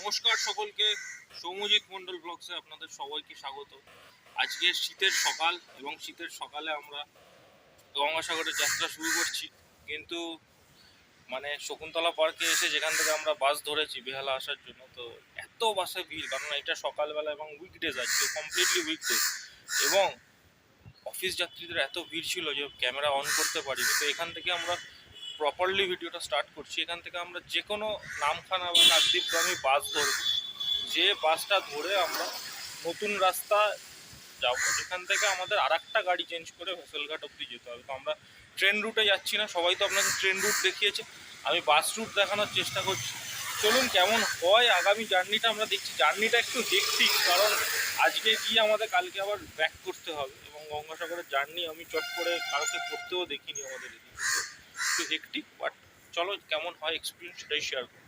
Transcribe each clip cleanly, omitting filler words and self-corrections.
নমস্কার সকলকে, সৌম্যজিৎ মন্ডল ব্লগসে আপনাদের সবাইকে স্বাগত। আজকে শীতের সকাল এবং শীতের সকালে আমরা গঙ্গাসাগরের যাত্রা শুরু করছি। কিন্তু শকুন্তলা পার্কে এসে যেখান থেকে আমরা বাস ধরেছি বেহালা আসার জন্য, তো এত বাসে ভিড়, কারণ এটা সকালবেলা এবং উইকডেজ, আজকে কমপ্লিটলি উইকডেজ, এবং অফিস যাত্রীদের এত ভিড় ছিল যে ক্যামেরা অন করতে পারিনি। তো এখান থেকে আমরা প্রপারলি ভিডিওটা স্টার্ট করছি। এখান থেকে আমরা যে কোনো নামখানা বা কাকদ্বীপগামী বাস ধরব, যে বাসটা ধরে আমরা নতুন রাস্তা যাব, যেখান থেকে আমাদের আর একটা গাড়ি চেঞ্জ করে ভেসেলঘাট অবধি যেতে হবে। তো আমরা ট্রেন রুটে যাচ্ছি না, সবাই তো আপনাদের ট্রেন রুট দেখিয়েছে, আমি বাস রুট দেখানোর চেষ্টা করছি। চলুন কেমন হয় আগামী জার্নিটা আমরা দেখছি। জার্নিটা একটু হেক্টিক, কারণ আজকে গিয়ে আমাদের কালকে আবার ব্যাক করতে হবে, এবং গঙ্গাসাগরের জার্নি আমি চট করে কালকে করতেও দেখিনি আমাদের এদিকে। একটু হেক্টিক, বাট চলো কেমন হয় এক্সপিরিয়েন্স সেটাই শেয়ার করো।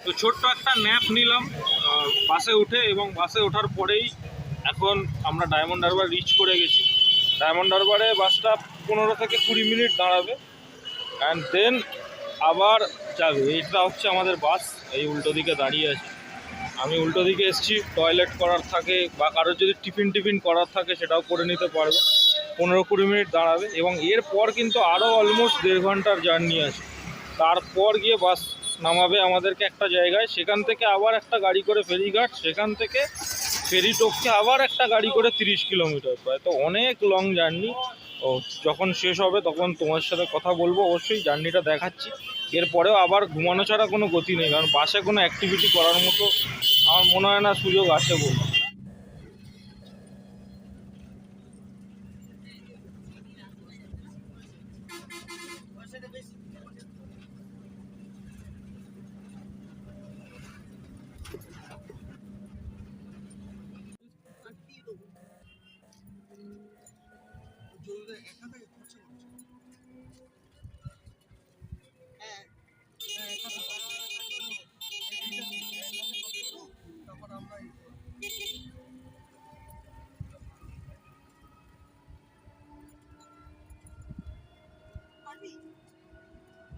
তো ছোট্ট একটা ন্যাপ নিলাম বাসে উঠে, এবং বাসে ওঠার পরেই এখন আমরা ডায়মন্ড হারবার রিচ করে গেছি। ডায়মন্ড হারবারে বাসটা 15 থেকে 20 মিনিট দাঁড়াবে, অ্যান্ড দেন আবার যাবে। এইটা হচ্ছে আমাদের বাস, এই উল্টো দিকে দাঁড়িয়ে আছে। আমি উল্টো দিকে এসেছি, টয়লেট করার থাকে বা কারোর যদি টিফিন করার থাকে সেটাও করে নিতে পারবে। 15-20 মিনিট দাঁড়াবে, এবং এরপর কিন্তু আরও অলমোস্ট 1.5 ঘন্টার জার্নি আছে। তারপর গিয়ে বাস নামাবে আমাদেরকে একটা জায়গায়, সেখান থেকে আবার একটা গাড়ি করে ফেরিঘাট, সেখান থেকে ফেরি টপকে আবার একটা গাড়ি করে 30 কিলোমিটার প্রায়। তো অনেক লং জার্নি। ও যখন শেষ হবে তখন তোমার সাথে কথা বলবো, অবশ্যই জার্নিটা দেখাচ্ছি। এরপরেও আবার ঘুমানো ছাড়া কোনো গতি নেই, কারণ বাসে কোনো অ্যাক্টিভিটি করার মতো আমার মনে হয় না সুযোগ আছে বলে।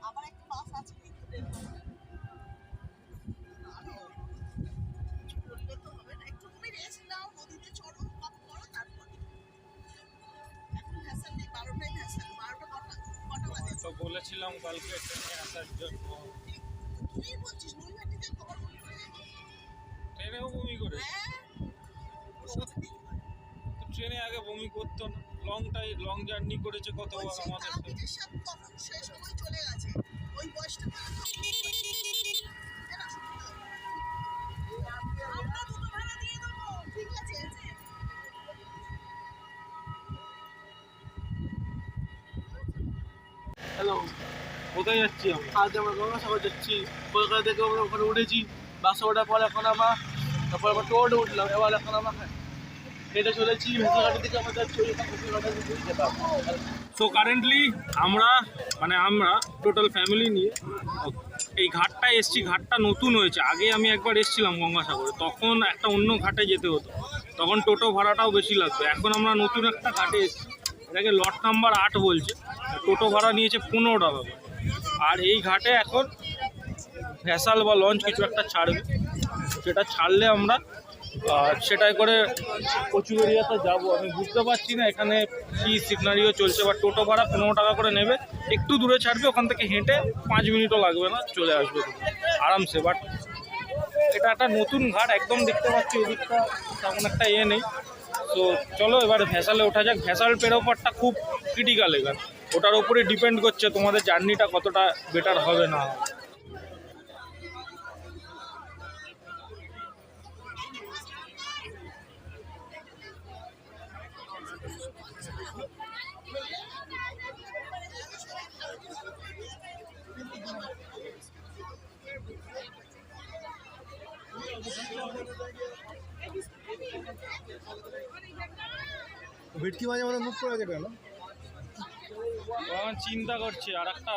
আবার একটা বাস আছে কিন্তু দেখো বললে তো হবে না, একটু তুমি রেস্ট নাও, নদীতে চড়ো, কম করো, তারপরে এখন ভ্যাসেল নেই, 12টায় ভ্যাসেল, 12টা কটা বাজে তো বলেছিলাম কালকে ট্রেনে আসার জন্য, তুই বলছিস নৈহাটিতে খবর বলি হয়ে যাবে। ট্রেনেও বমি করে। হ্যাঁ তো ট্রেনে আগে বমি করতো না, লং জার্নি করেছে কতবার আমাদের সাথে। সব তখন সেই সময় চলে গেছে, ওই বয়সটা আমরা দুটো ভাড়া দিয়ে দেবো, ঠিক আছে? হ্যালো, কোথায় যাচ্ছি আমি? আজ আমরা গঙ্গাসাগর যাচ্ছি। কলকাতা থেকে আমরা ওখানে উঠেছি, বাসে ওঠার পর এখন আমরা তারপর আবার টোটো উঠলাম। এবার এখন আমরা হেঁটে চলেছি ভেসেলঘাটের দিকে। আমরা যাচ্ছি ভেসেলঘাটের দিকে যেতে হবে। সো কারেন্টলি আমরা টোটাল ফ্যামিলি নিয়ে এই ঘাটটায় এসছি। ঘাটটা নতুন হয়েছে, আগে আমি একবার এসেছিলাম গঙ্গাসাগরে, তখন একটা অন্য ঘাটে যেতে হতো, তখন টোটো ভাড়াটাও বেশি লাগতো। এখন আমরা নতুন একটা ঘাটে এসেছি, এটাকে লট নাম্বার 8 বলছে। টোটো ভাড়া নিয়েছে 15 টাকা, আর এই ঘাটে এখন ভ্যাসাল বা লঞ্চ কিছু একটা ছাড়বে, সেটা ছাড়লে আমরা সেটাই করে কচুবেড়িয়াতে যাবো। আমি বুঝতে পারছি না এখানে কি সিগনারিও চলছে, বা টোটো ভাড়া 15 টাকা করে নেবে, একটু দূরে ছাড়বে, ওখান থেকে হেঁটে 5 মিনিটও লাগবে না, চলে আসবে আরামসে। বাট এটা একটা নতুন ঘাট একদম, দেখতে পাচ্ছি এদিকটা তেমন একটা নেই। তো চলো এবারে ভ্যাসালে ওঠা যাক। ভ্যাসাল পেরোপারটা খুব ক্রিটিক্যাল এখানে, ওটার উপরে ডিপেন্ড করছে তোমাদের জার্নিটা কতটা বেটার হবে না হবে। ভিটকি মাঝে মাঝে মুখ করা যাবে না, আমার চিন্তা করছি আর একটা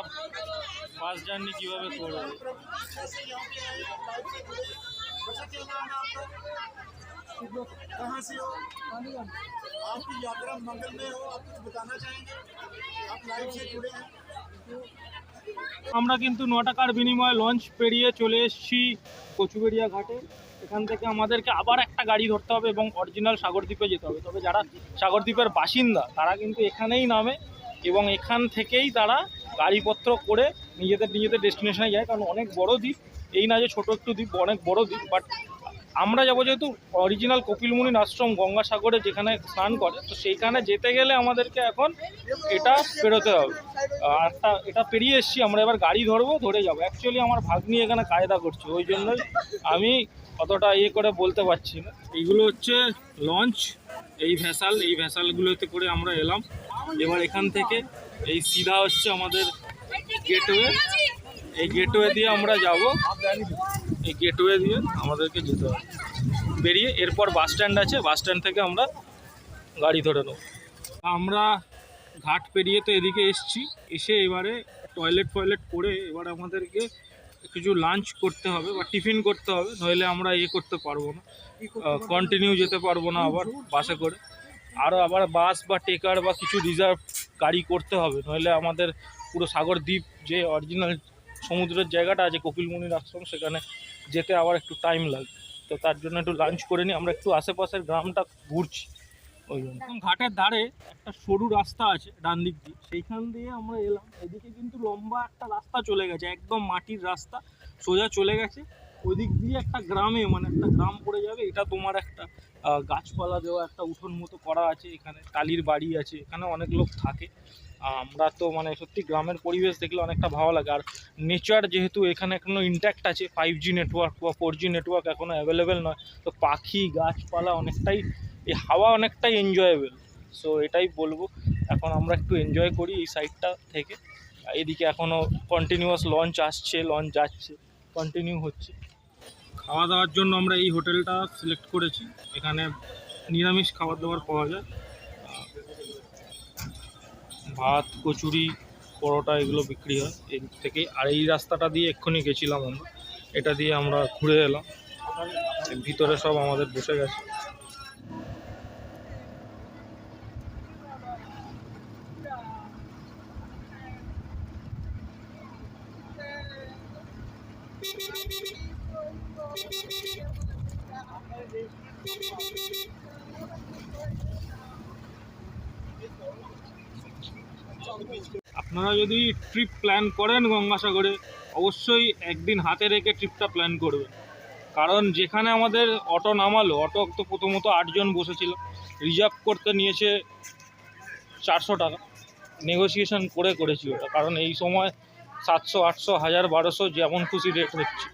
বাস জার্নি কীভাবে করবো। कहाँ से हो? आपकी यात्रा मंगल में हो, आप कुछ बताना चाहेंगे? आप लाइव से जुड़े हैं। আমরা কিন্তু 9 টাকার বিনিময়ে লঞ্চ পেরিয়ে চলে এসেছি কচুবেড়িয়া ঘাটে। এখান থেকে আমাদেরকে আবার একটা গাড়ি ধরতে হবে এবং অরিজিনাল সাগরদ্বীপে যেতে হবে। তবে যারা সাগরদ্বীপের বাসিন্দা তারা কিন্তু এখানেই নামে এবং এখান থেকেই তারা গাড়িপত্র করে নিজেদের ডেস্টিনেশনে যায়, কারণ অনেক বড় দ্বীপ, এই না যে ছোটো একটু দ্বীপ, অনেক বড় দ্বীপ। বাট আমরা যাবো যেহেতু অরিজিনাল কপিলমুনির আশ্রম গঙ্গাসাগরে যেখানে স্নান করে, তো সেইখানে যেতে গেলে আমাদেরকে এখন এটা পেরোতে হবে। এটা পেরিয়ে এসেছি, আমরা এবার গাড়ি ধরবো, ধরে যাবো। অ্যাকচুয়ালি আমার ভাগ্নি এখানে কায়দা করছে, ওই জন্যই আমি অতটা করে বলতে পারছি না। এইগুলো হচ্ছে লঞ্চ, এই ভ্যাসালগুলোতে করে আমরা এলাম। এবার এখান থেকে এই সিধা হচ্ছে আমাদের গেটওয়ে, এই গেটওয়ে দিয়ে আমরা যাব। এই গেটওয়ে দিয়ে আমাদেরকে যেতে হবে, বেরিয়ে এরপর বাস স্ট্যান্ড আছে, বাস স্ট্যান্ড থেকে আমরা গাড়ি ধরে নেব। আমরা ঘাট পেরিয়ে তো এদিকে এসছি, এসে এবারে টয়লেট করে এবার আমাদেরকে কিছু লাঞ্চ করতে হবে বা টিফিন করতে হবে, নইলে আমরা করতে পারবো না, কন্টিনিউ যেতে পারবো না আবার বাসে করে। আরও আবার বাস বা টেকার বা কিছু রিজার্ভ গাড়ি করতে হবে, নইলে আমাদের পুরো সাগরদ্বীপ যে অরিজিনাল সমুদ্রের জায়গাটা আছে কপিলমুনির আশ্রম, সেখানে যেতে আবার একটু টাইম লাগবে। তো তার জন্য একটু লাঞ্চ করে নিই, আমরা একটু আশেপাশের গ্রামটা ঘুরছি ওই জন্য। ঘাটের ধারে একটা সরু রাস্তা আছে ডান দিক দিয়ে, সেইখান দিয়ে আমরা এলাম। এদিকে কিন্তু লম্বা একটা রাস্তা চলে গেছে, একদম মাটির রাস্তা সোজা চলে গেছে। ওই দিক দিয়ে একটা গ্রামে, মানে একটা গ্রাম পড়ে যাবে। এটা তোমার একটা গাছপালা দেওয়া একটা উঠোন মতো করা আছে, এখানে টালির বাড়ি আছে, এখানে অনেক লোক থাকে। আমরা তো মানে সত্যি গ্রামের পরিবেশ দেখলে অনেকটা ভালো লাগে। আর নেচার যেহেতু এখানে এখনও ইনট্যাক্ট আছে, 5G নেটওয়ার্ক বা 4G নেটওয়ার্ক এখনও অ্যাভেলেবেল নয়, তো পাখি গাছপালা অনেকটাই, এই হাওয়া অনেকটাই এনজয়েবেল। সো এটাই বলবো, এখন আমরা একটু এনজয় করি এই সাইডটা থেকে। এদিকে এখনও কন্টিনিউয়াস লঞ্চ আসছে, লঞ্চ যাচ্ছে, কন্টিনিউ হচ্ছে। খাওয়া দাওয়ার জন্য আমরা এই হোটেলটা সিলেক্ট করেছি, এখানে নিরামিষ খাবার দাবার পাওয়া যায়, ভাত কচুরি পরোটা এগুলো বিক্রি হয় এই থেকে। আর এই রাস্তাটা দিয়ে এক্ষুনি গেছিলাম আমরা, এটা দিয়ে আমরা ঘুরে এলাম। ভিতরে সব আমাদের বসে গেছে। আপনারা যদি ট্রিপ প্ল্যান করেন গঙ্গাসাগরে, অবশ্যই একদিন হাতে রেখে ট্রিপটা প্ল্যান করবেন। কারণ যেখানে আমাদের অটো নামালো, অটো তো প্রথমত 8 জন বসেছিল, রিজার্ভ করতে নিয়েছে 400 টাকা, নেগোসিয়েশন করেছি ওটা, কারণ এই সময় 700, 800, 1000, 1200 যেমন খুশি রেট হচ্ছে।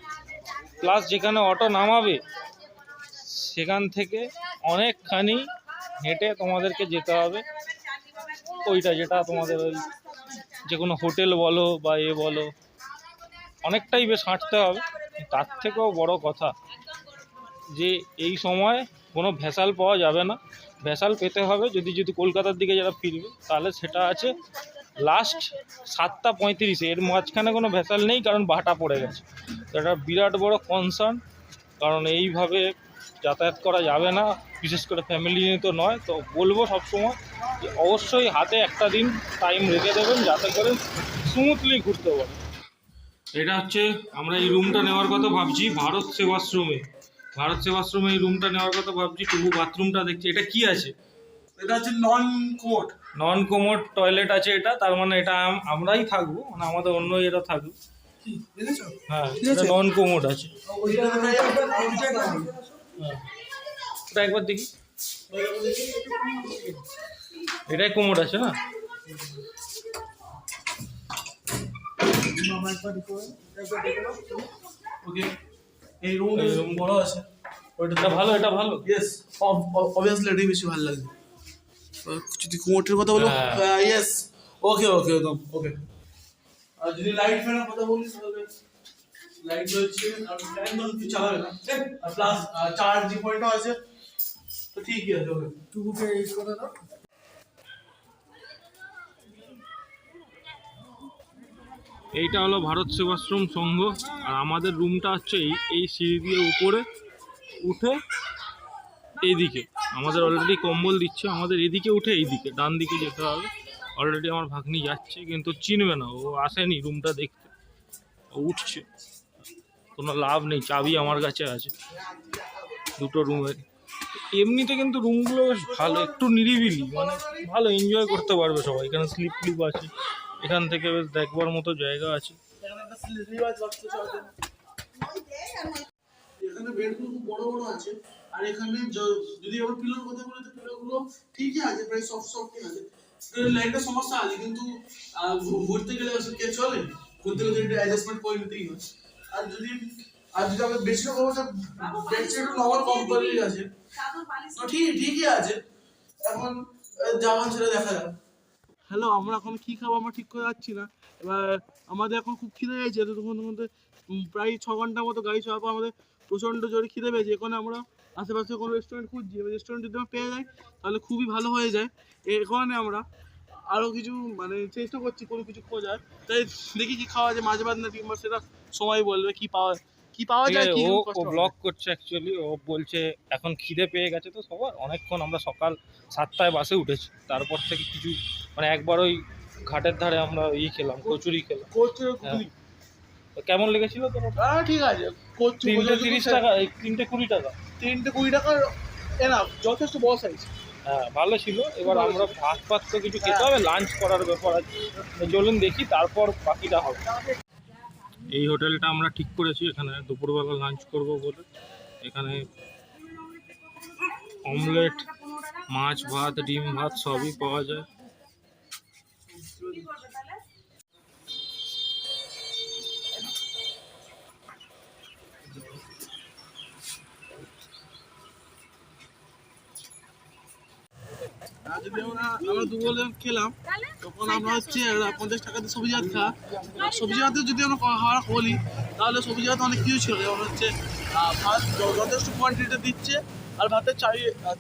প্লাস যেখানে অটো নামাবে সেখান থেকে অনেকখানি হেঁটে তোমাদেরকে যেতে হবে, ওইটা যেটা তোমাদের ওই যে কোনো হোটেল বলো বা বলো, অনেকটাই বেশ হাঁটতে হবে। তার থেকেও বড় কথা যে এই সময় কোনো ভ্যাসাল পাওয়া যাবে না। ভ্যাসাল পেতে হবে যদি কলকাতার দিকে যারা ফিরবে, তাহলে সেটা আছে লাস্ট 7:35, এর মাঝখানে কোনো ভ্যাসাল নেই, কারণ ভাটা পড়ে গেছে। তো এটা বিরাট বড় কনসার্ন, কারণ এইভাবে যাতায়াত করা যাবে না, বিশেষ করে ফ্যামিলি নিয়ে তো নয়। তো বলবো সবসময় যে অবশ্যই হাতে একটা দিন টাইম রেখে দেবেন, যাতে করে স্মুথলি ঘুরতে পারে। এটা হচ্ছে আমরা এই রুমটা নেওয়ার কথা ভাবছি, ভারত সেবাশ্রমে এই রুমটা নেওয়ার কথা ভাবছি। তবু বাথরুমটা দেখছি, এটা কি আছে? এটা হচ্ছে নন কোমোড টয়লেট আছে এটা, তার মানে এটা আমরাই থাকবো, মানে আমাদের অন্য এরা থাকবে। হ্যাঁ, এটা নন কোমোড আছে। হ্যাঁ, ওটা একবার দেখি। এটাই কোমোড আছে না? ওকে, এই রুম বড় আছে। এটা ভালো, এটা ভালো। ইয়েস, অবভিয়াসলি এটাই বেশি ভালো লাগে। যদি কোমোটের কথা বলো, ইয়েস, ওকে ওকে একদম ওকে। আর যদি লাইট ফ্যানের কথা বলি তাহলে লাইট রয়েছে, আর ফ্যান তো কিছু চালাবে না, আর প্লাস চার্জিং পয়েন্টও আছে, তো ঠিকই আছে। ওকে, টুকুকে ইউজ করে দাও। এইটা হলো ভারত সেবাশ্রম সংঘ, আর আমাদের রুমটা হচ্ছে এই সিঁড়ি দিয়ে উপরে উঠে এইদিকে। আমাদের অলরেডি কম্বল দিচ্ছে, আমাদের এদিকে উঠে এইদিকে ডান দিকে যেতে হবে। অলরেডি আমার ভাগ্নি যাচ্ছে, কিন্তু চিনবে না, ও আসেনি রুমটা দেখতে, ও উঠছে। কোনো লাভ নেই, চাবি আমার কাছে আছে দুটো রুমের। এমনিতে কিন্তু রুমগুলো বেশ ভালো, একটু নিরিবিলি, মানে ভালো এনজয় করতে পারবে সবাই। এখানে স্লিপ ক্লিপ আছে, এখান থেকে বেশ দেখবার মতো জায়গা আছে। এখানে বেডগুলো খুব বড় বড় আছে, আর এখানে যদি আবার পিলোর কথা বলি তো পিলোগুলো ঠিকই আছে, প্রায় সফটই আছে। লাইটটা সমস্যা আছে, কিন্তু ঘুরতে গেলে কে চলে, ঘুরতে গেলে একটু অ্যাডজাস্টমেন্ট করে নিতেই হয়। আর যদি আমরা বেশিরভাগ অবস্থা বেডশিট নর্মাল কোম্পানির আছে, তো ঠিকই আছে। এখন জামা ছেড়ে দেখা যাক। হ্যালো, আমরা এখন কি খাবো আমরা ঠিক করে যাচ্ছি না। এবার আমাদের এখন খুব খিদে পেয়েছে, তখন মধ্যে প্রায় 6 ঘন্টার মতো গাড়ি চালাবো, আমাদের প্রচণ্ড জোরে খিদে পেয়েছে। এখানে আমরা আশেপাশে কোনো রেস্টুরেন্ট খুঁজছি, রেস্টুরেন্ট যদি আমরা পেয়ে যাই তাহলে খুবই ভালো হয়ে যায়। এখানে আমরা আরও কিছু মানে চেষ্টা করছি কোনো কিছু খোঁজার, তাই দেখি কি খাওয়া যায়, মাছ ভাত না কিংবা সেটা সময় বলবে কি পাওয়া যায়। ও ব্লগ করছে অ্যাকচুয়ালি, ও বলছে এখন খিদে পেয়ে গেছে তো সবার অনেকক্ষণ। আমরা সকাল 7টায় বাসে উঠেছি, তারপর থেকে কিছু মানে একবার ওই ঘাটের ধারে আমরা খেলাম, কচুরি খেলাম। তো কেমন লেগেছিল তোমার? ঠিক আছে, 3টে 30 টাকা, 3টে 20 টাকা। 3টে 20 টাকা এনাফ, যথেষ্ট বড় সাইজ। হ্যাঁ, ভালো ছিল। এবার আমরা ভাত তো কিছু খেতে হবে, লাঞ্চ করার ব্যাপার আছে, চলুন দেখি, তারপর বাকিটা হবে। এই হোটেলটা আমরা ঠিক করেছি, এখানে দুপুরবেলা লাঞ্চ করব বলে। এখানে অমলেট, মাছ ভাত, ডিম ভাত সবই পাওয়া যায়। যদি আমরা দুপুরে খেলাম তখন আমরা হচ্ছে 50 টাকা দিয়ে সবজি ভাত খাওয়া। সবজি ভাতে যদি আমরা খাওয়া বলি তাহলে সবজি ভাত অনেক কিছু ছিল, যেমন হচ্ছে ভাত যথেষ্ট কোয়ান্টিটিতে দিচ্ছে, আর ভাতের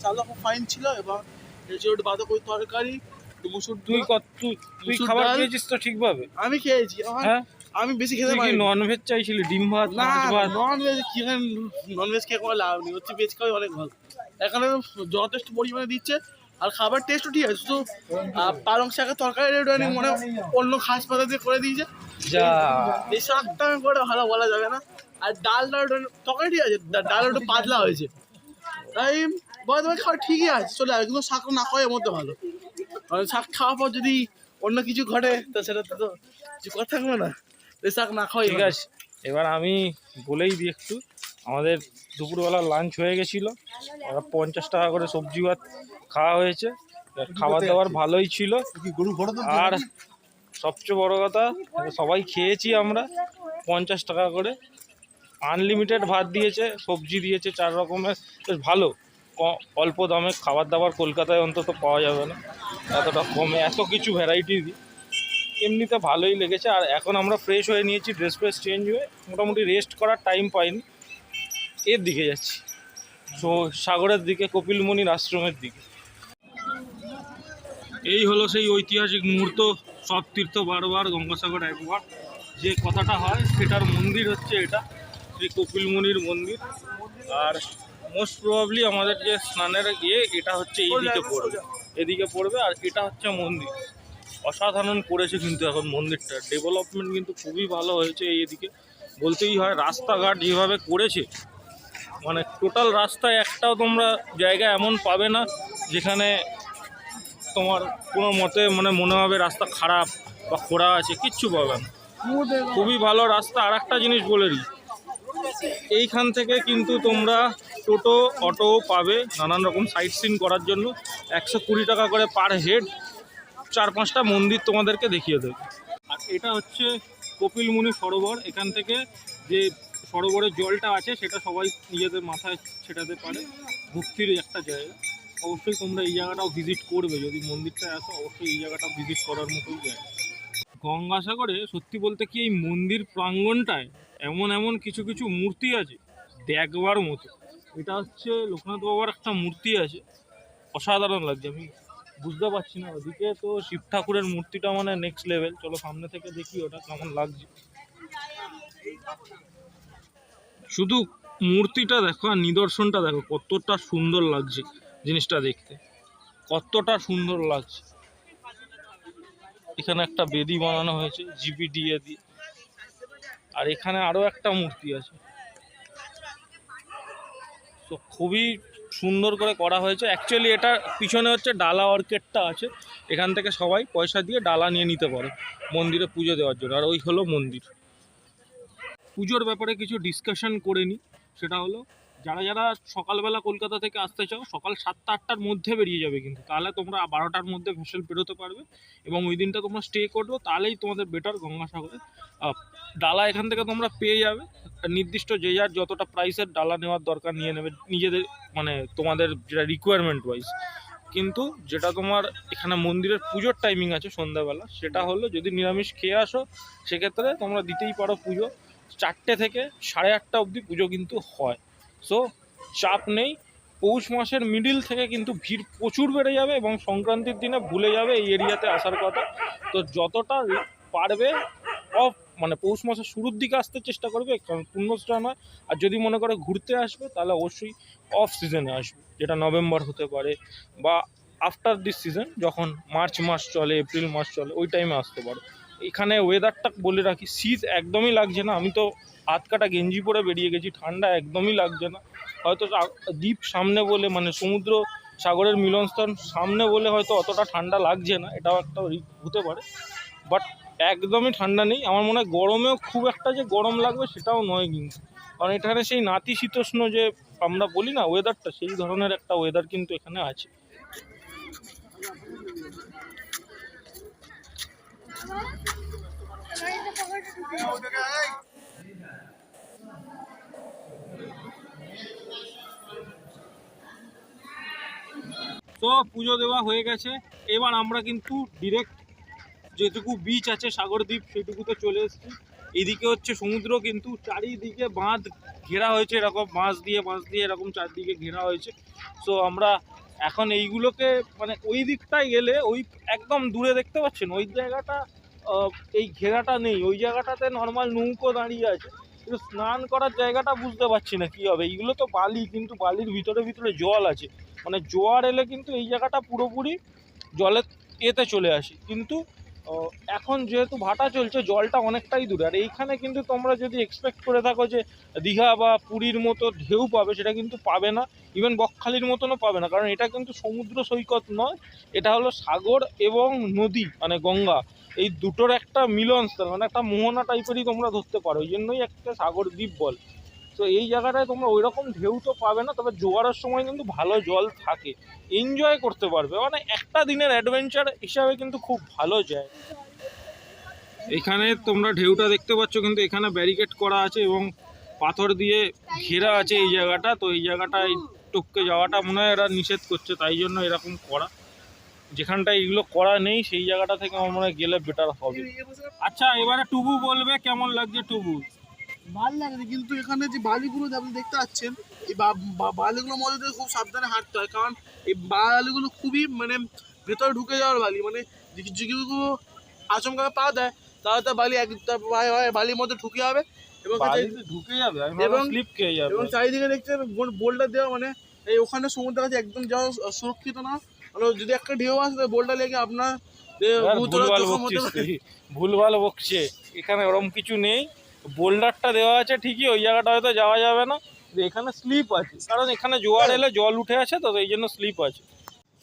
চালও খুব ফাইন ছিল, এবং বাঁধাকপি তরকারি, মুসুর। তুই খাবার খেয়েছিস তো ঠিকভাবে? আমি খেয়েছি, আমি বেশি খেতে পারি। ননভেজ চাইছিলি? ডিম ভাত, মাছ ভাত? ননভেজ খেয়ে কোনো লাভ নেই, হচ্ছে ভেজ খাওয়াই অনেক ভালো। এখানে যথেষ্ট পরিমাণে দিচ্ছে, আর খাবার টেস্টও ঠিক আছে, শুধু পালং শাকের তরকারি মনে অন্য ঘাস পাতা দিয়ে করে দিয়েছে, যা এই শাকটা করে ভালো বলা যাবে না। আর ডালটা তরকারি ঠিক আছে, ডাল একটু পাতলা হয়েছে, তাই বলা যাবে খাওয়া ঠিকই আছে, চলে যাবে। কিন্তু শাক না খাওয়ার মধ্যে ভালো, কারণ শাক খাওয়ার পর যদি অন্য কিছু ঘটে তা সেটা তো কিছু কথা থাকবে না, শাক না খাওয়াই ঠিক আছে। এবার আমি বলেই দিই একটু, আমাদের দুপুরবেলা লাঞ্চ হয়ে গেছিলো, 50 টাকা করে সবজি ভাত খাওয়া হয়েছে। খাবার দাবার ভালোই ছিল, আর সবচেয়ে বড় কথা সবাই খেয়েছি আমরা 50 টাকা করে। আনলিমিটেড ভাত দিয়েছে, সবজি দিয়েছে 4 রকমের, বেশ ভালো। অল্প দামে খাবার দাবার কলকাতায় অন্তত পাওয়া যাবে না এতটা কমে, এত কিছু ভ্যারাইটি দিই। এমনিতে ভালোই লেগেছে। আর এখন আমরা ফ্রেশ হয়ে নিয়েছি, ড্রেস ফ্রেস চেঞ্জ হয়ে মোটামুটি রেস্ট করার টাইম পাইনি, এর দিকে যাচ্ছি, সাগরের দিকে, কপিলমুনির আশ্রমের দিকে। এই হলো সেই ঐতিহাসিক মুহূর্ত, সব তীর্থ বারবার, গঙ্গাসাগর একবার, যে কথাটা হয় সেটার মন্দির হচ্ছে এটা, শ্রী কপিলমুনির মন্দির। আর মোস্ট প্রবাবলি আমাদের যে স্নানের এটা হচ্ছে এদিকে পড়বে, আর এটা হচ্ছে মন্দির। অসাধারণ করেছে কিন্তু এখন মন্দিরটা, ডেভেলপমেন্ট কিন্তু খুবই ভালো হয়েছে এদিকে, বলতেই হয়। রাস্তাঘাট যেভাবে করেছে, মানে টোটাল রাস্তায় একটাও তোমরা জায়গা এমন পাবে না যেখানে তোমার কোনো মতে মানে মনে হবে রাস্তা খারাপ বা খোঁড়া আছে, কিচ্ছু পাবে না, খুবই ভালো রাস্তা। আর একটা জিনিস বলে দিই, এইখান থেকে কিন্তু তোমরা টোটো অটো পাবে নানান রকম সাইট সিন করার জন্য। 120 টাকা করে পার হেড, 4-5টা মন্দির তোমাদেরকে দেখিয়ে দেবে। আর এটা হচ্ছে কপিলমুনি সরোবর। এখান থেকে যে সরোবরের জলটা আছে সেটা সবাই নিজেদের মাথায় ছেটাতে পারে, ভক্তির একটা জায়গা। অবশ্যই তোমরা এই জায়গাটাও ভিজিট করবে, যদি মন্দিরটায় আসো অবশ্যই এই জায়গাটা ভিজিট করার মতোই জায়গা। গঙ্গাসাগরে সত্যি বলতে কি এই মন্দির প্রাঙ্গণটায় এমন এমন কিছু কিছু মূর্তি আছে দেখবার মতো। এটা হচ্ছে লোকনাথ বাবার একটা মূর্তি আছে, অসাধারণ লাগছে। আমি বুঝতে পারছি না, ওদিকে তো শিব ঠাকুরের মূর্তিটা মানে নেক্সট লেভেল। চলো সামনে থেকে দেখি ওটা কেমন লাগছে। শুধু মূর্তিটা দেখো আর নিদর্শনটা দেখো কতটা সুন্দর লাগছে, জিনিসটা দেখতে কতটা সুন্দর লাগছে। এখানে একটা বেদি বানানো হয়েছে জিপিডিএ দিয়ে, আর এখানে আরো একটা মূর্তি আছে। তো খুবই সুন্দর করে করা হয়েছে। অ্যাকচুয়ালি এটা পিছনে হচ্ছে ডালা অর্কেডটা আছে, এখান থেকে সবাই পয়সা দিয়ে ডালা নিয়ে নিতে পারে মন্দিরে পুজো দেওয়ার জন্য। আর ওই হলো মন্দির। পুজোর ব্যাপারে কিছু ডিসকাশন করে নিই, সেটা হলো যারা যারা সকালবেলা কলকাতা থেকে আসতে চাও সকাল 7টা-8টার মধ্যে বেরিয়ে যাবে, কিন্তু তাহলে তোমরা 12টার মধ্যে ভেসেল বেরোতে পারবে এবং ওই দিনটা তোমরা স্টে করবে, তাহলেই তোমাদের বেটার গঙ্গাসাগরে। ডালা এখান থেকে তোমরা পেয়ে যাবে, নির্দিষ্ট যে যার যতটা প্রাইসের ডালা নেওয়ার দরকার নিয়ে নেবে নিজেদের, মানে তোমাদের যেটা রিকোয়ারমেন্ট ওয়াইজ। কিন্তু যেটা তোমার এখানে মন্দিরের পুজোর টাইমিং আছে সন্ধ্যাবেলা, সেটা হলো যদি নিরামিষ খেয়ে আসো সেক্ষেত্রে তোমরা দিতেই পারো পুজো। 4টে থেকে 8:30 অবধি পুজো কিন্তু হয়। সো চাপ নেই। পৌষ মাসের মিডিল থেকে কিন্তু ভিড় প্রচুর বেড়ে যাবে এবং সংক্রান্তির দিনে ভুলে যাবে এই এরিয়াতে আসার কথা। তো যতটা পারবে মানে পৌষ মাসের শুরুর দিকে আসতে চেষ্টা করবে, কারণ পুণ্যস্টা নয়। আর যদি মনে করে ঘুরতে আসবে তাহলে অবশ্যই অফ সিজনে আসবে, যেটা নভেম্বর হতে পারে বা আফটার দিস সিজন, যখন মার্চ মাস চলে, এপ্রিল মাস চলে, ওই টাইমে আসতে পারো। এখানে ওয়েদারটা বলে রাখি, শীত একদমই লাগছে না। আমি তো হাত কাটা গেঞ্জি পরে বেরিয়ে গেছি, ঠান্ডা একদমই লাগছে না। হয়তো দ্বীপ সামনে বলে, মানে সমুদ্র সাগরের মিলনস্থল সামনে বলে হয়তো অতটা ঠান্ডা লাগছে না, এটাও একটা হতে পারে। বাট একদমই ঠান্ডা নেই। আমার মনে হয় গরমেও খুব একটা যে গরম লাগবে সেটাও নয় কিন্তু, কারণ এখানে সেই নাতিশীতোষ্ণ যে আমরা বলি না ওয়েদারটা, সেই ধরনের একটা ওয়েদার কিন্তু এখানে আছে। তো পুজো দেওয়া হয়ে গেছে, এবার আমরা কিন্তু ডিরেক্ট যেটুকু বিচ আছে সাগরদ্বীপ সেটুকুতে চলে এসেছি। এইদিকে হচ্ছে সমুদ্র, কিন্তু চারিদিকে বাঁধ ঘেরা হয়েছে, এরকম বাঁশ দিয়ে এরকম চারদিকে ঘেরা হয়েছে। সো আমরা এখন এইগুলোকে, মানে ওই দিকটায় গেলে ওই একদম দূরে দেখতে পাচ্ছেন ওই জায়গাটা, এই ঘেরাটা নেই, ওই জায়গাটাতে নর্মাল নৌকো দাঁড়িয়ে আছে, কিন্তু স্নান করার জায়গাটা বুঝতে পারছি না কী হবে। এইগুলো তো বালি, কিন্তু বালির ভিতরে ভিতরে জল আছে, মানে জোয়ার এলে কিন্তু এই জায়গাটা পুরোপুরি জলের এতে চলে আসে। কিন্তু এখন যেহেতু ভাটা চলছে জলটা অনেকটাই দূরে, আর এইখানে কিন্তু তোমরা যদি এক্সপেক্ট করে থাকো যে দীঘা বা পুরীর মতো ঢেউ পাবে, সেটা কিন্তু পাবে না। ইভেন বকখালির মতনও পাবে না, কারণ এটা কিন্তু সমুদ্র সৈকত নয়, এটা হলো সাগর এবং নদী, মানে গঙ্গা, এই দুটোর একটা মিলনস্থল, মানে একটা মোহনা টাইপেরই তোমরা ধরতে পারো, ওই জন্যই একটা সাগর দ্বীপ বল। তো এই জায়গাটায় তোমরা ওই রকম ঢেউ তো পাবে না, তবে জোয়ারের সময় কিন্তু ভালো জল থাকে, এনজয় করতে পারবে, মানে একটা দিনের অ্যাডভেঞ্চার হিসাবে কিন্তু খুব ভালো যায়। এখানে তোমরা ঢেউটা দেখতে পাচ্ছ, কিন্তু এখানে ব্যারিকেড করা আছে এবং পাথর দিয়ে ঘেরা আছে এই জায়গাটা। তো এই জায়গাটায় টপকে যাওয়াটা মনে হয় এরা নিষেধ করছে, তাই জন্য এরকম করা। যেখানটায় এগুলো করা নেই সেই জায়গাটা থেকে আমার মনে হয় গেলে বেটার হবে। আচ্ছা, এবারে টুবু বলবে কেমন লাগছে টুবু। ভালো লাগছে, কিন্তু এখানে যে বালিগুলো আপনি দেখতে পাচ্ছেন, এই বালিগুলোর মধ্যে দিয়ে খুব সাবধানে হাঁটতে হয়, কারণ এই বালিগুলো খুবই মানে ভেতরে ঢুকে যাওয়ার বালি, মানে যেগুলো আচমকা পা দেয় তাহলে তার বালি বালির মধ্যে ঢুকে যাবে এবং ঢুকে যাবে এবং স্লিপ খেয়ে যাবে। এবং চারিদিকে দেখতে বোল্ডার দেওয়া, মানে এই ওখানে সমুদ্রের কাছে একদম যাওয়া সুরক্ষিত না, মানে যদি একটা ঢেউ আসে বোল্ডার লেগে আপনার ভুলভাল বকছে। এখানে ওরকম কিছু নেই, বোল্ডারটা দেওয়া আছে ঠিকই, ওই জায়গাটা হয়তো যাওয়া যাবে না, এখানে স্লিপ আছে, কারণ এখানে জোয়ার এলে জল উঠে আসে, তো এই জন্য স্লিপ আছে।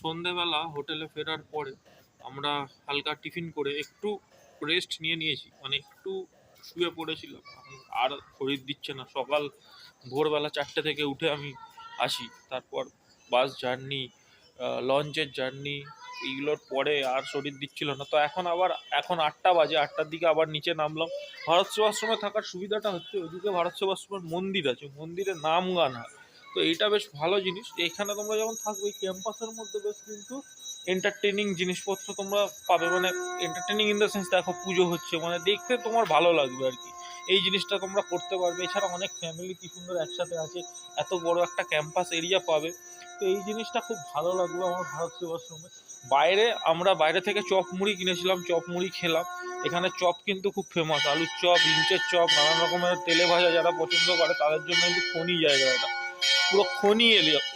সন্ধেবেলা হোটেলে ফেরার পরে আমরা হালকা টিফিন করে একটু রেস্ট নিয়েছি, মানে একটু শুয়ে পড়েছিলাম, আর শরীর দিচ্ছে না। সকাল ভোরবেলা 4টে থেকে উঠে আমি আসি। তারপর বাস জার্নি, লঞ্চের জার্নি, এইগুলোর পরে আর শরীর দিচ্ছিল না। তো এখন 8টা বাজে, 8টার দিকে আবার নিচে নামলাম। ভারত সেবাশ্রমে থাকার সুবিধাটা হচ্ছে ওইদিকে ভারত সেবাশ্রমের মন্দির আছে, মন্দিরে নাম গান হয়। তো এইটা বেশ ভালো জিনিস। এখানে তোমরা যখন থাকবে এই ক্যাম্পাসের মধ্যে বেশ কিন্তু এন্টারটেনিং জিনিসপত্র তোমরা পাবে। মানে এন্টারটেনিং ইন দ্য সেন্স, দেখো পুজো হচ্ছে, মানে দেখতে তোমার ভালো লাগবে আর কি। এই জিনিসটা তোমরা করতে পারবে। এছাড়া অনেক ফ্যামিলি কি সুন্দর একসাথে আছে, এত বড় একটা ক্যাম্পাস এরিয়া পাবে। তো এই জিনিসটা খুব ভালো লাগলো আমার ভারত সেবাশ্রমে। আমরা বাইরে থেকে চপ মুড়ি কিনেছিলাম, চপ মুড়ি খেলাম। এখানে চপ কিন্তু খুব ফেমাস, আলুর চপ, ইঞ্চের চপ, নানান রকমের তেলে ভাজা যারা পছন্দ করে তাদের জন্য কিন্তু খনি জায়গা এটা, পুরো খনি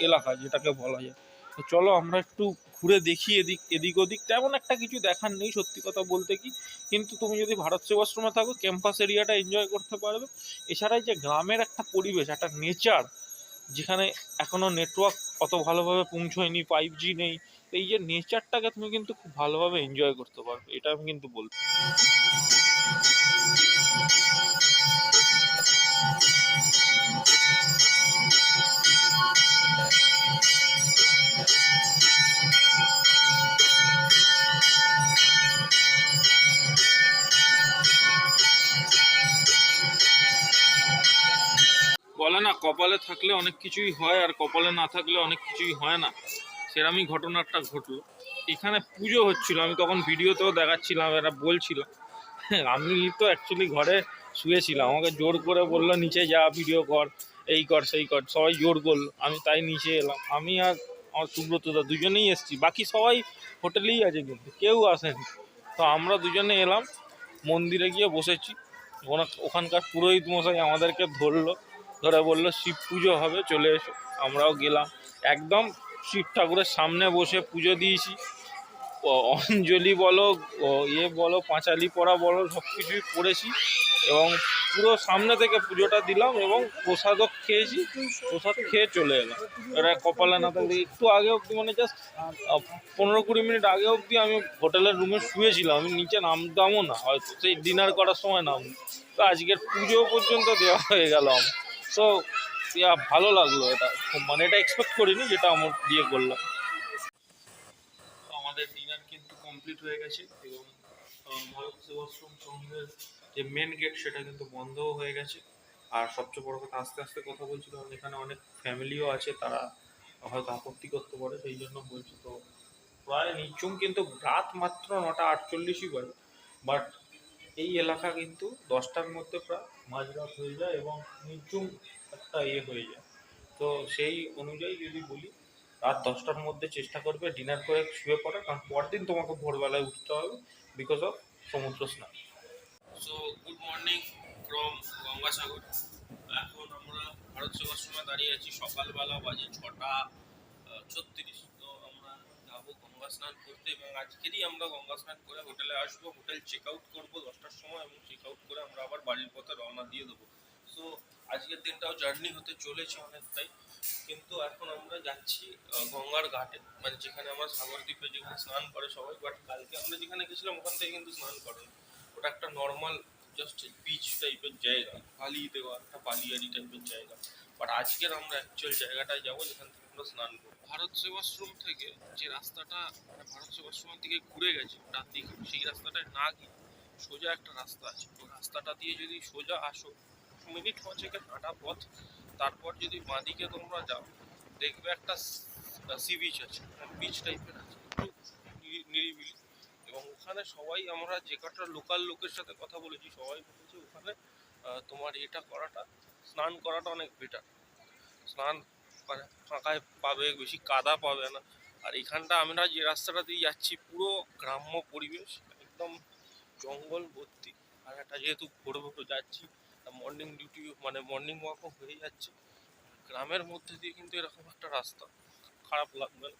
এলাকা যেটাকে বলা যায়। তো চলো আমরা একটু ঘুরে দেখি এদিক এদিক ওদিক। তেমন একটা কিছু দেখার নেই সত্যি কথা বলতে কি, কিন্তু তুমি যদি ভারত সেবাশ্রমে থাকো ক্যাম্পাস এরিয়াটা এনজয় করতে পারবে। এছাড়াই যে গ্রামের একটা পরিবেশ, একটা নেচার, যেখানে এখনো নেটওয়ার্ক অত ভালোভাবে পৌঁছয়নি, 5G নেই, তো এই যে নেচারটাকে তুমি কিন্তু খুব ভালোভাবে এনজয় করতে পারবে, এটা আমি কিন্তু বলবো। বলে না কপালে থাকলে অনেক কিছুই হয়, আর কপালে না থাকলে অনেক কিছুই হয় না, সেরকমই ঘটনাটা ঘটলো। এখানে পুজো হচ্ছিল, আমি তখন ভিডিওতেও দেখাচ্ছিলাম, এরা বলছিলাম। আমি তো অ্যাকচুয়ালি ঘরে শুয়েছিলাম, আমাকে জোর করে বললো নিচে যা, ভিডিও কর, এই কর সেই কর, সবাই জোর করলো, আমি তাই নিচে এলাম। আমি আর আমার সুব্রতদা দুজনেই এসেছি, বাকি সবাই হোটেলেই আছে, কিন্তু কেউ আসেনি। তো আমরা দুজনে এলাম, মন্দিরে গিয়ে বসেছি। ওখানকার পুরোহিত মশাই আমাদেরকে ধরে বললো শিব পুজো হবে, চলে এসো। আমরাও গেলাম, একদম শিব ঠাকুরের সামনে বসে পুজো দিয়েছি। অঞ্জলি বলো, বলো, পাঁচালি পড়া বলো, সব কিছুই পড়েছি এবং পুরো সামনে থেকে পুজোটা দিলাম এবং প্রসাদও খেয়েছি। প্রসাদ খেয়ে চলে এলাম। এরা কপালে না থাকলে একটু আগে অবধি, মানে জাস্ট 15-20 মিনিট আগে অবধি আমি হোটেলের রুমে শুয়েছিলাম, আমি নিচে নামতামও না, হয়তো সেই ডিনার করার সময় নাম। তো আজকের পুজো পর্যন্ত দেওয়া হয়ে গেল আমার। সো ভালো লাগলো এটা, মানে এটা এক্সপেক্ট করিনি যেটা আমার দিয়ে করলাম। আমাদের ডিনার কিন্তু কমপ্লিট হয়ে গেছে এবং ভারত সেবাশ্রম সংঘের যে মেন গেট সেটা কিন্তু বন্ধও হয়ে গেছে। আর সবচেয়ে বড় কথা, আস্তে আস্তে কথা বলছি কারণ এখানে অনেক ফ্যামিলিও আছে, তারা হয়তো আপত্তি করতে পারে, সেই জন্য বলছি। তো প্রায় নিচুম কিন্তু রাত মাত্র 9:48 বাজে, বাট এই এলাকা কিন্তু 10টার মধ্যে প্রায় মাঝরাত হয়ে যায় এবং নিচুম একটা হয়ে যায়। তো সেই অনুযায়ী যদি বলি, রাত 10টার মধ্যে চেষ্টা করবে ডিনার করে শুয়ে পড়ার, কারণ পরদিন তোমাকে ভোরবেলায় উঠতে হবে বিকজ অফ সমুদ্র স্নান। So good morning from Gangasagar. এখন আমরা ভারত সেবাশ্রমে দাঁড়িয়ে আছি, সকালবেলা বাজে 6:36। তো আমরা যাবো গঙ্গা স্নান করতে এবং আজকেরই আমরা গঙ্গা স্নান করে হোটেলে আসবো। হোটেল চেক আউট করবো 10টার সময় এবং চেক আউট করে আমরা আবার বাড়ির পথে রওনা দিয়ে দেবো। সো আজকের দিনটাও জার্নি হতে চলেছে অনেকটাই, কিন্তু এখন আমরা যাচ্ছি গঙ্গার ঘাটে, মানে যেখানে আমরা সাগর দ্বীপে যেখানে স্নান করে সবাই। বাট কালকে আমরা যেখানে গেছিলাম ওখান থেকে কিন্তু স্নান করে, ওটা একটা নর্মাল জাস্ট বিচ টাইপের জায়গা, বালি দেওয়া একটা বালিয়ারি টাইপের জায়গা। বাট আজকের আমরা অ্যাকচুয়াল জায়গাটায় যাবো যেখান থেকে আমরা স্নান করবো। ভারত সেবাশ্রম থেকে যে রাস্তাটা, মানে ভারত সেবাশ্রম থেকে ঘুরে গেছে ডান দিকে, সেই রাস্তাটায় না গিয়ে সোজা একটা রাস্তা আছে, ওই রাস্তাটা দিয়ে যদি সোজা আসো মিনিট 5 হাঁটা পথ, তারপর যদি বাঁদিকে তোমরা যাও দেখবে একটা সি বিচ আছে, বিচ টাইপের আছে, একটু নিরিবিলি। এবং ওখানে সবাই, আমরা যে কটা লোকাল লোকের সাথে কথা বলেছি সবাই বলেছে ওখানে তোমার এটা করাটা, স্নান করাটা অনেক বেটার। স্নান মানে ফাঁকায় পাবে, বেশি কাদা পাবে না। আর এখানটা আমরা যে রাস্তাটা দিয়ে যাচ্ছি পুরো গ্রাম্য পরিবেশ, একদম জঙ্গল ভর্তি। আর একটা যেহেতু ভোর ভোর যাচ্ছি, মর্নিং ডিউটি মানে মর্নিং ওয়াকও হয়ে যাচ্ছে গ্রামের মধ্যে দিয়ে, কিন্তু এরকম একটা রাস্তা খারাপ লাগবে না,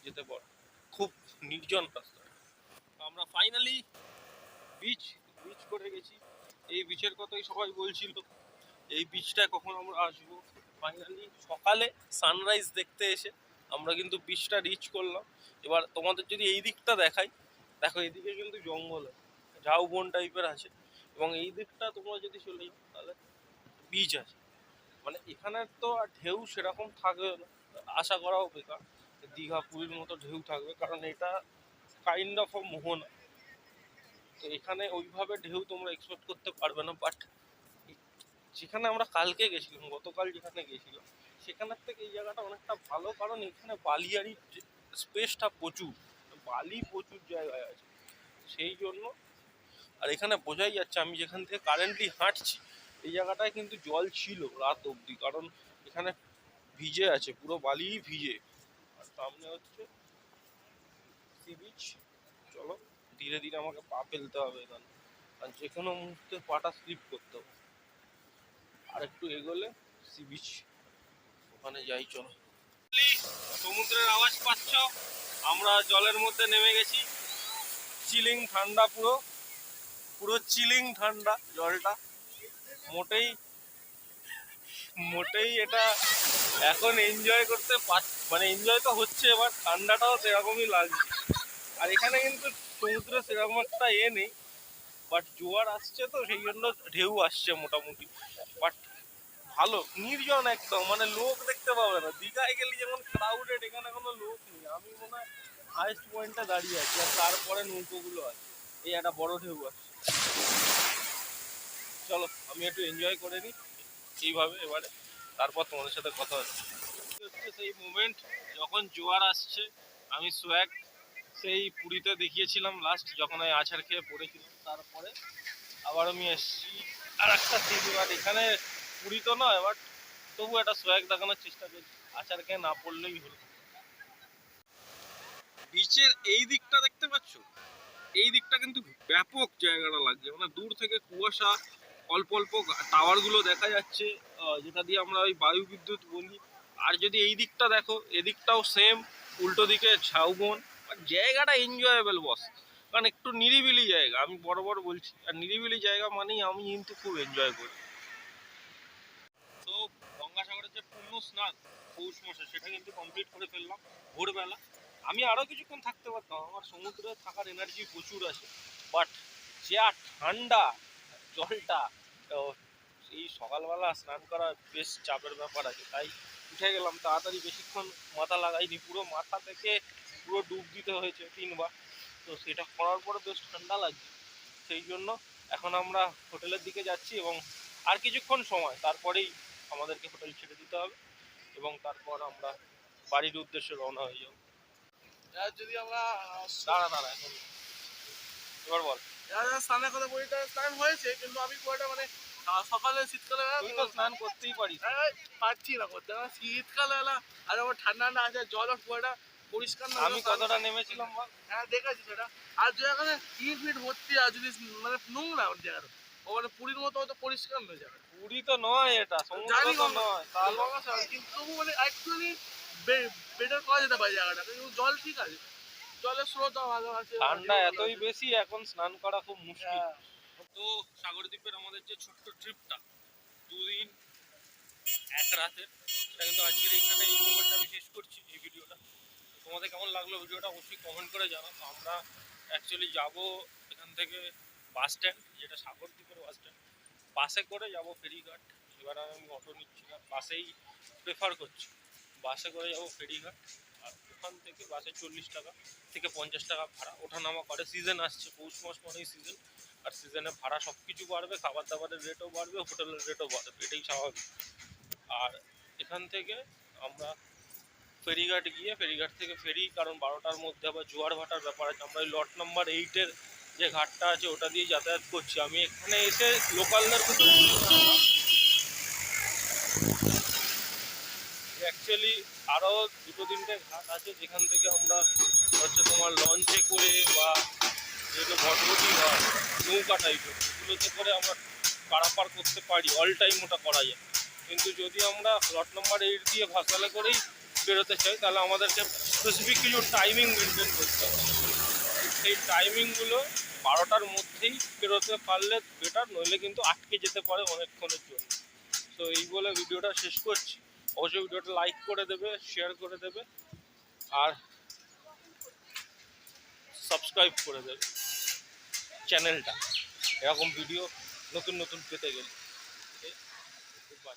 যেতে পারো। খুব নির্জন রাস্তা। আমরা ফাইনালি বিচ বিচ করে গেছি। এই বিচের কথাই সবাই বলছিল, এই বিচটায় কখন আমরা আসবো। ফাইনালি সকালে সানরাইজ দেখতে এসে আমরা কিন্তু বিচটা রিচ করলাম। এবার তোমাদের যদি এই দিকটা দেখাই, দেখো এইদিকে কিন্তু জঙ্গল আছে, ঝাউবন টাইপের আছে, এবং এই দিকটা তোমরা যদি চলে যাও তাহলে বিচ আছে। মানে এখানের তো আর ঢেউ সেরকম থাকবে না, আশা করাও বেকার দীঘা পুরীর মতো ঢেউ থাকবে, কারণ এটা কাইন্ড অফ মোহনা। তো এখানে ওইভাবে ঢেউ তোমরা এক্সপেক্ট করতে পারবে না। বাট যেখানে আমরা কালকে গেছিলাম, গতকাল যেখানে গেছিলাম, সেখানের থেকে এই জায়গাটা অনেকটা ভালো, কারণ এখানে বালিয়ারি স্পেসটা প্রচুর, বালি প্রচুর জায়গায় আছে সেই জন্য। আর এখানে বোঝাই যাচ্ছে, আমি যেখান থেকে কারেন্টলি হাঁটছি এই জায়গাটায় কিন্তু জল ছিল রাত অবধি, কারণ এখানে ভিজে আছে, পুরো বালি ভিজে। আর সামনে হচ্ছে সি বিচ। চলো ধীরে ধীরে আমাকে পা ফেলতে হবে এখানে, আর যে কোনো মুহূর্তে পাটা স্লিপ করতে হবে। আর একটু এগোলে সি বিচ, ওখানে যাই চলো। সমুদ্রের আওয়াজ পাচ্ছ, আমরা জলের মধ্যে নেমে গেছি। চিলিং ঠান্ডা, পুরো পুরো চিলিং ঠান্ডা জলটা। মোটেই মোটেই এটা এখন এনজয় করতে মানে এনজয় তো হচ্ছে, এবার ঠান্ডাটাও সেরকমই লাগছে। আর এখানে কিন্তু সমুদ্রে সেরকম একটা নেই, বাট জোয়ার আসছে তো সেই জন্য ঢেউ আসছে মোটামুটি। বাট ভালো নির্জন একদম, মানে লোক দেখতে পাবে না। দীঘায় গেলে যেমন ক্রাউডেড, এখানে কোনো লোক নেই। আমি মনে হয় হাইস্ট পয়েন্টে দাঁড়িয়ে আছি, আর তারপরে নৌকোগুলো আছে। এই একটা বড় ঢেউ আসছে। চলো আমি একটু এনজয় করে নিই এইভাবে এবারে, তারপর তোমাদের সাথে কথা হচ্ছে। সেই মোমেন্ট যখন জোয়ার আসছে। আমি সোয়াগ সেই পুরীতে দেখিয়েছিলাম লাস্ট, যখন আমি আছাড় খেয়ে পড়েছিলাম। তারপরে আবার আমি এসছি আর একটা স্মৃতি। বাট এখানে পুরী তো নয়, বাট তবু একটা সোয়াগ দেখানোর চেষ্টা করছি, আছাড় খেয়ে না পড়লেই হলো। বিচের এই দিকটা দেখতে পাচ্ছ, এই দিকটা কিন্তু ব্যাপক জায়গাটা লাগছে, মানে দূর থেকে কুয়াশা, অল্প অল্প টাওয়ারগুলো দেখা যাচ্ছে, যেটা দিয়ে আমরা ওই বায়ু বিদ্যুৎ বলি। আর যদি এই দিকটা দেখো, এদিকটাও সেম, উল্টো দিকে ঝাউবন। আর জায়গাটা এনজয়েবল বস, কারণ একটু নিরিবিলি জায়গা, আমি বরাবর বলছি। আর নিরিবিলি জায়গা মানেই আমি কিন্তু খুব এনজয় করি। তো গঙ্গাসাগরের যে পূর্ণ স্নান পৌষ মাসে, সেটা কিন্তু কমপ্লিট করে ফেললাম ভোরবেলা। আমি আরও কিছুক্ষণ থাকতে পারতাম, আমার সমুদ্রে থাকার এনার্জি প্রচুর আছে। বাট যা ঠান্ডা জলটা, তো এই সকালবেলা স্নান করা বেশ চাপের ব্যাপার আছে, তাই উঠে গেলাম তাড়াতাড়ি। বেশিক্ষণ মাথা লাগাইনি, পুরো মাথা থেকে পুরো ডুব দিতে হয়েছে 3বার। তো সেটা করার পরে বেশ ঠান্ডা লাগছে, সেই জন্য এখন আমরা হোটেলের দিকে যাচ্ছি। এবং আর কিছুক্ষণ সময় তারপরেই আমাদেরকে হোটেল ছেড়ে দিতে হবে, এবং তারপর আমরা বাড়ির উদ্দেশ্যে রওনা হয়ে যাবো। যদি আমরা দাঁড়া এখন এবার বল। স্নানের কথা বলি, স্নান হয়েছে, কিন্তু আমি পুরোটা মানে সকালে শীতকালে তুই তো স্নান করতেই পারিস। পারছি না করতে, কারণ শীতকালে আর আমার ঠান্ডা ঠান্ডা আছে, জল পুরোটা পরিষ্কার না। আমি কতটা নেমেছিলাম বল। হ্যাঁ দেখেছি সেটা। আর যেখানে ইট ফিট ভর্তি, আর যদি মানে নোংরা ওর জায়গাটা, ও মানে পুরীর মতো অত পরিষ্কার নয় জায়গা। পুরী তো নয়, এটা সমুদ্র তো নয়, তাহলে কিন্তু তবু মানে অ্যাকচুয়ালি বেটার করা যেতে পারে জায়গাটা, কিন্তু জল ঠিক আছে, জলের স্রোতও ভালো আছে। ঠান্ডা এতই বেশি, এখন স্নান করা খুব মুশকিল। তো সাগরদ্বীপের আমাদের যে ছোট্ট ট্রিপটা 2 দিন 1 রাতের, সেটা কিন্তু আজকের এখানে এই মোমেন্টটা আমি শেষ করছি এই ভিডিওটা। তোমাদের কেমন লাগলো ভিডিওটা অবশ্যই কমেন্ট করে জানাও। আমরা অ্যাকচুয়ালি যাব এখান থেকে বাস স্ট্যান্ড, যেটা সাগরদ্বীপের বাস স্ট্যান্ড, বাসে করে যাব ফেরিঘাট। এবার আর আমি অটো নিচ্ছি না, বাসেই প্রেফার করছি। বাসে করে যাব ফেরিঘাট, আর ওখান থেকে বাসে 40 টাকা থেকে 50 টাকা ভাড়া ওঠানামা করে। সিজন আসছে, পৌষ মাস মানেই সিজন, আর সিজনে ভাড়া সব কিছু বাড়বে, খাবার দাবারের রেটও বাড়বে, হোটেলের রেটও বাড়বে, এটাই স্বাভাবিক। আর এখান থেকে আমরা ফেরিঘাট গিয়ে, ফেরিঘাট থেকে ফেরি, কারণ 12টার মধ্যে আবার জোয়ার ভাটার ব্যাপার আছে। আমরা ওই লট নাম্বার 8-এর যে ঘাটটা আছে ওটা দিয়ে যাতায়াত করছি। আমি এখানে এসে লোকালদের কিছু অ্যাকচুয়ালি আরও 2-3টে ঘাট আছে, যেখান থেকে আমরা হচ্ছে তোমার লঞ্চে করে বা যেগুলো ভটভটি হয় নৌকা টাইপের, এগুলোতে করে আমরা পারাপার করতে পারি, অল টাইম ওটা করা যায়। কিন্তু যদি আমরা লট নাম্বার 8 দিয়ে ভাসালে করেই বেরোতে চাই, তাহলে আমাদেরকে স্পেসিফিক কিছু টাইমিং মেনটেন করতে হবে। সেই টাইমিংগুলো 12টার মধ্যেই বেরোতে পারলে বেটার, নইলে কিন্তু আটকে যেতে পারে অনেকক্ষণের জন্য। তো এই বলে ভিডিওটা শেষ করছি। অবশ্যই ভিডিওটা লাইক করে দেবে, শেয়ার করে দেবে, আর সাবস্ক্রাইব করে দেবে চ্যানেলটা, এরকম ভিডিও নতুন নতুন পেতে গেলে। Good bye.